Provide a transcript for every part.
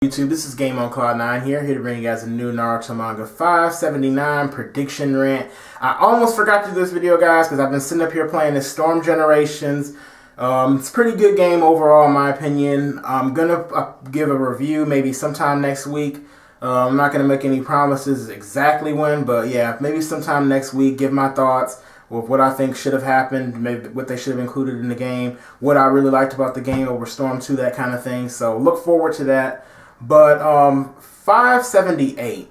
YouTube? This is Game on Cloud 9 here to bring you guys a new Naruto Manga 579 prediction rant. I almost forgot to do this video, guys, because I've been sitting up here playing this Storm Generations. It's a pretty good game overall, in my opinion. I'm going to give a review maybe sometime next week. I'm not going to make any promises exactly when, but yeah, maybe sometime next week, give my thoughts with what I think should have happened, maybe what they should have included in the game, what I really liked about the game over Storm 2, that kind of thing. So look forward to that. But 578,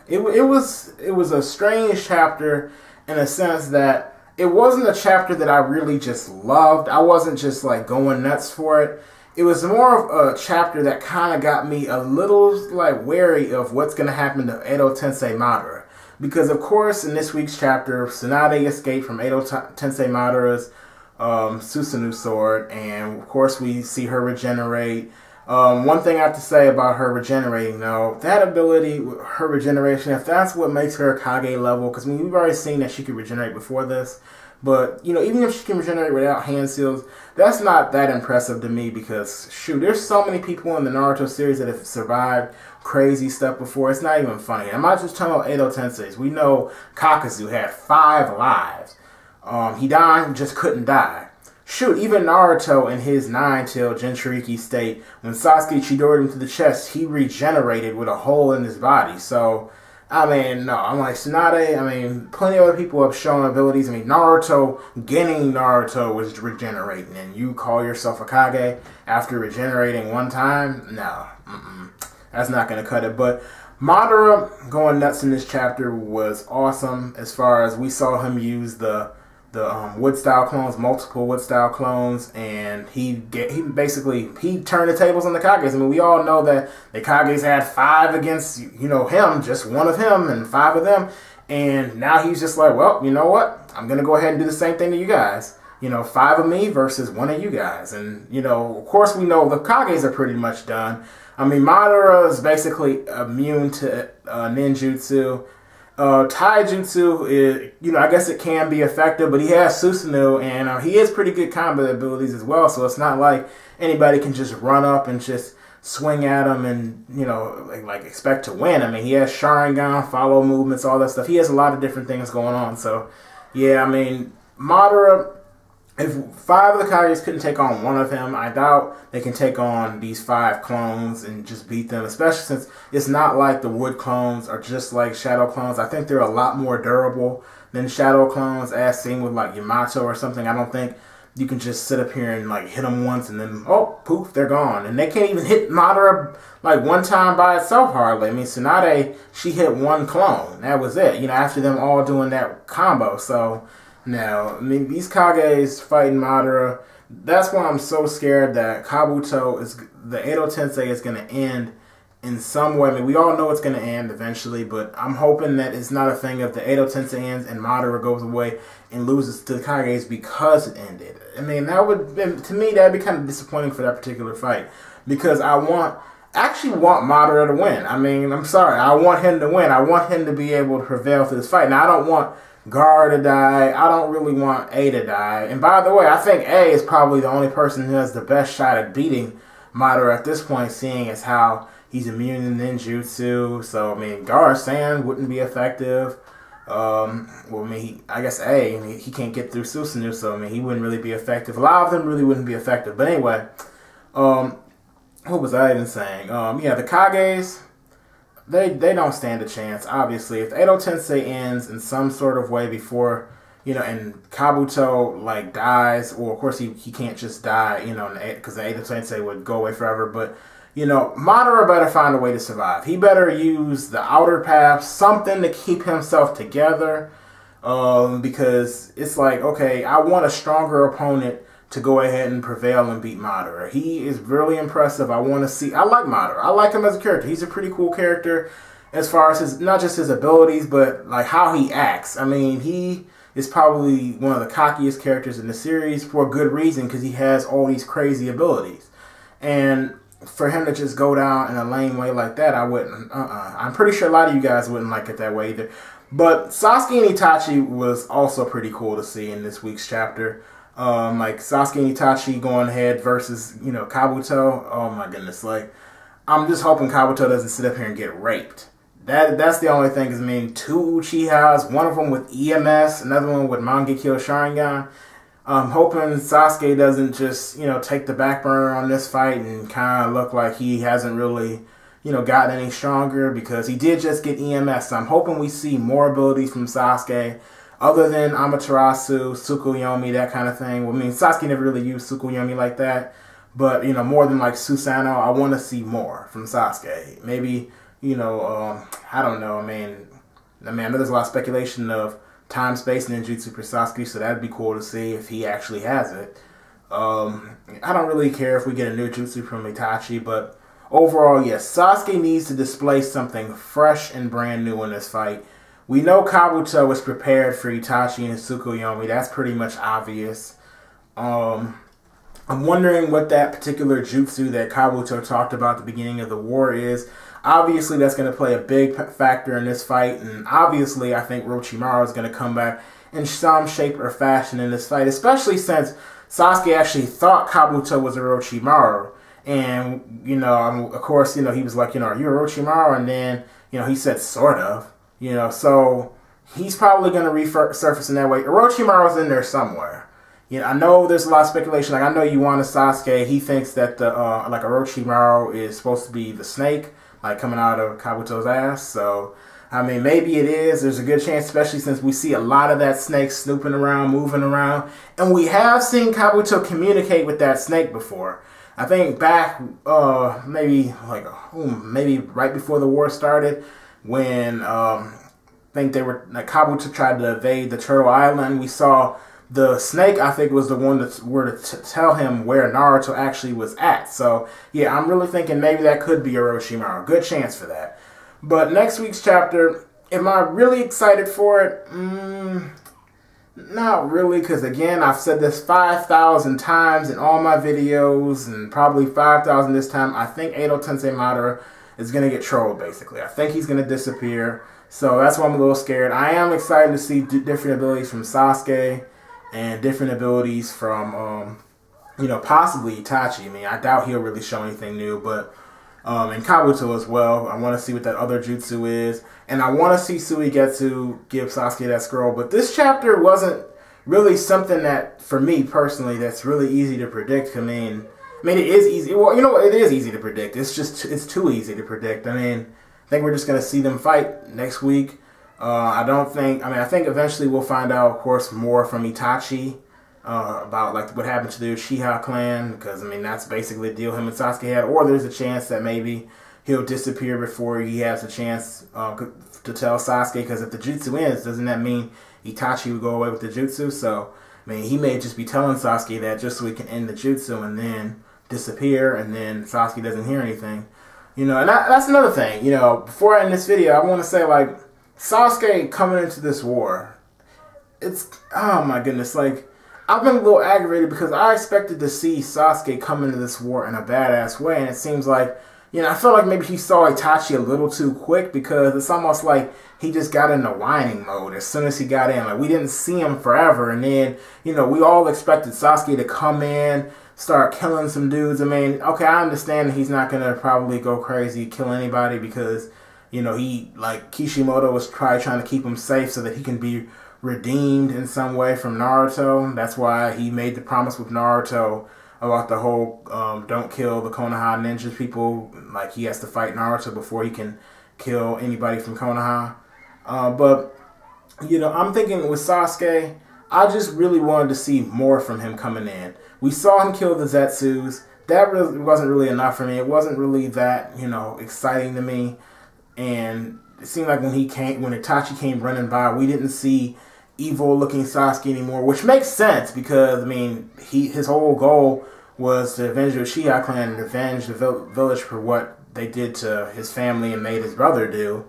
it was a strange chapter in a sense that it wasn't a chapter that I really just loved. I wasn't just like going nuts for it. It was more of a chapter that kind of got me a little like wary of what's going to happen to Edo Tensei Madara. Because, of course, in this week's chapter, Tsunade escaped from Edo Tensei Madara's Susanoo sword, and, of course, we see her regenerate. One thing I have to say about her regenerating, though, that ability, her regeneration, if that's what makes her Kage level, because we've already seen that she could regenerate before this, but, you know, even if she can regenerate without hand seals, that's not that impressive to me because, shoot, there's so many people in the Naruto series that have survived crazy stuff before. It's not even funny. I'm not just talking about Edo Tensei. We know Kakazu had 5 lives. Hidan just couldn't die. Shoot, even Naruto in his 9-tailed Jinchuriki state, when Sasuke Chidored him to the chest, he regenerated with a hole in his body. So, I mean, no, I'm like, Tsunade, I mean, plenty of other people have shown abilities. I mean, Naruto, getting Naruto was regenerating, and you call yourself a Kage after regenerating one time? No, that's not going to cut it. But Madara going nuts in this chapter was awesome as far as we saw him use the wood-style clones, multiple wood-style clones, and he basically turned the tables on the Kages. I mean, we all know that the Kages had 5 against, you know, him, just one of him and 5 of them, and now he's just like, well, you know what? I'm going to go ahead and do the same thing to you guys. You know, 5 of me versus 1 of you guys. And, you know, of course we know the Kages are pretty much done. I mean, Madara is basically immune to ninjutsu. Taijutsu is, you know, I guess it can be effective, but he has Susanoo, and he has pretty good combat abilities as well, so it's not like anybody can just run up and just swing at him and, you know, like expect to win. I mean, he has Sharingan, follow movements, all that stuff. He has a lot of different things going on, so, yeah, I mean, Madara, if 5 of the Kages couldn't take on 1 of him, I doubt they can take on these 5 clones and just beat them, especially since it's not like the wood clones are just like shadow clones. I think they're a lot more durable than shadow clones, as seen with like Yamato or something. I don't think you can just sit up here and like hit them once and then, oh, poof, they're gone. And they can't even hit Madara like one time by itself hardly. I mean, Tsunade, she hit 1 clone. That was it, you know, after them all doing that combo. So, now, I mean, these Kages fighting Madara, that's why I'm so scared that Kabuto the Edo Tensei is going to end in some way. I mean, we all know it's going to end eventually, but I'm hoping that it's not a thing of the Edo Tensei ends and Madara goes away and loses to the Kages because it ended. I mean, that would, to me, that would be kind of disappointing for that particular fight because I actually want Madara to win. I mean, I'm sorry, I want him to win. I want him to be able to prevail through this fight. Now, I don't want Gar to die. I don't really want A to die. And by the way, I think A is probably the only person who has the best shot at beating Madara at this point, seeing as how he's immune to ninjutsu. So, I mean, Gar's Sand wouldn't be effective. Well, I mean, I guess A, I mean, he can't get through Susanoo, so, I mean, he wouldn't really be effective. A lot of them really wouldn't be effective. But anyway, what was I even saying? Yeah, the Kages, They don't stand a chance, obviously. If Edo Tensei ends in some sort of way before, you know, and Kabuto, like, dies, or, of course, he can't just die, you know, because the Edo Tensei would go away forever, but, you know, Madara better find a way to survive. He better use the outer path, something to keep himself together, because it's like, okay, I want a stronger opponent to go ahead and prevail and beat Madara. He is really impressive. I want to see. I like Madara. I like him as a character. He's a pretty cool character as far as his, not just his abilities, but like how he acts. I mean, he is probably one of the cockiest characters in the series for a good reason because he has all these crazy abilities. And for him to just go down in a lame way like that, I wouldn't. I'm pretty sure a lot of you guys wouldn't like it that way either. But Sasuke and Itachi was also pretty cool to see in this week's chapter. Like Sasuke and Itachi going ahead versus, you know, Kabuto. Oh my goodness, like I'm just hoping Kabuto doesn't sit up here and get raped. That's the only thing. Cause I mean, 2 Uchihas, one of them with EMS, another one with Mangekyo Sharingan. I'm hoping Sasuke doesn't just, take the back burner on this fight and kind of look like he hasn't really, gotten any stronger, because he did just get EMS. So I'm hoping we see more abilities from Sasuke other than Amaterasu, Tsukuyomi, that kind of thing. Well, I mean, Sasuke never really used Tsukuyomi like that. But, more than like Susanoo, I want to see more from Sasuke. Maybe, I don't know. I mean, I know there's a lot of speculation of time, space, ninjutsu for Sasuke, so that'd be cool to see if he actually has it. I don't really care if we get a new jutsu from Itachi, but overall, yes, Sasuke needs to display something fresh and brand new in this fight. We know Kabuto is prepared for Itachi and Tsukuyomi. That's pretty much obvious. I'm wondering what that particular jutsu that Kabuto talked about at the beginning of the war is. Obviously, that's going to play a big factor in this fight, and obviously, I think Orochimaru is going to come back in some shape or fashion in this fight, especially since Sasuke actually thought Kabuto was Orochimaru. And, of course, he was like, are you Orochimaru? And then, he said, sort of. So he's probably going to resurface in that way. Orochimaru's in there somewhere. I know there's a lot of speculation. Like, I know Yuana Sasuke, he thinks that the Orochimaru is supposed to be the snake, like coming out of Kabuto's ass. So, I mean, maybe it is. There's a good chance, especially since we see a lot of that snake snooping around, moving around. And we have seen Kabuto communicate with that snake before. I think back, maybe right before the war started, when I think Kabuto tried to evade the Turtle Island. We saw the snake, I think, was the one that were to tell him where Naruto actually was at. So, yeah, I'm really thinking maybe that could be Orochimaru. Good chance for that. But next week's chapter, am I really excited for it? Not really, because, again, I've said this 5,000 times in all my videos, and probably 5,000 this time. I think Edo Tensei Madara is going to get trolled, basically. I think he's going to disappear. So that's why I'm a little scared. I am excited to see different abilities from Sasuke and different abilities from, possibly Itachi. I mean, I doubt he'll really show anything new, but, and Kabuto as well. I want to see what that other jutsu is. And I want to see Suigetsu give Sasuke that scroll. But this chapter wasn't really something that, for me personally, that's really easy to predict. I mean, it is easy. Well, it is easy to predict. It's too easy to predict. I mean, I think we're just going to see them fight next week. I think eventually we'll find out, of course, more from Itachi about what happened to the Uchiha clan, because, that's basically the deal him and Sasuke had. Or there's a chance that maybe he'll disappear before he has a chance to tell Sasuke, because if the jutsu ends, doesn't that mean Itachi would go away with the jutsu? So, he may just be telling Sasuke that just so he can end the jutsu and then disappear, and then Sasuke doesn't hear anything. And that's another thing. Before I end this video, I want to say, Sasuke coming into this war, oh my goodness, I've been a little aggravated because I expected to see Sasuke come into this war in a badass way, and it seems like, I feel like maybe he saw Itachi a little too quick, because it's almost like he just got into whining mode as soon as he got in. We didn't see him forever, and then, we all expected Sasuke to come in, start killing some dudes. Okay, I understand that he's not going to probably go crazy, kill anybody, because Kishimoto was probably trying to keep him safe so that he can be redeemed in some way from Naruto. That's why he made the promise with Naruto about the whole don't kill the Konoha ninja people. He has to fight Naruto before he can kill anybody from Konoha. But I'm thinking with Sasuke, I just really wanted to see more from him coming in. We saw him kill the Zetsus. That really wasn't really enough for me. It wasn't really that, exciting to me. And it seemed like when Itachi came running by, we didn't see evil-looking Sasuke anymore, which makes sense because, his whole goal was to avenge the Uchiha clan and avenge the village for what they did to his family and made his brother do.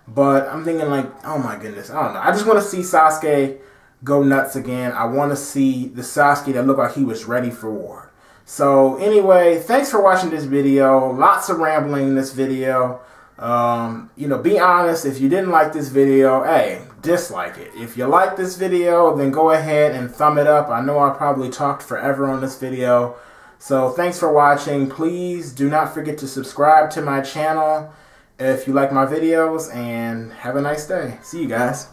But I'm thinking oh my goodness, I don't know. I just want to see Sasuke go nuts again. I want to see the Sasuke that looked like he was ready for war. So anyway, thanks for watching this video. Lots of rambling in this video. Be honest. If you didn't like this video, hey, dislike it. If you like this video, then go ahead and thumb it up. I know I probably talked forever on this video, So thanks for watching. Please do not forget to subscribe to my channel if you like my videos, and have a nice day. See you guys.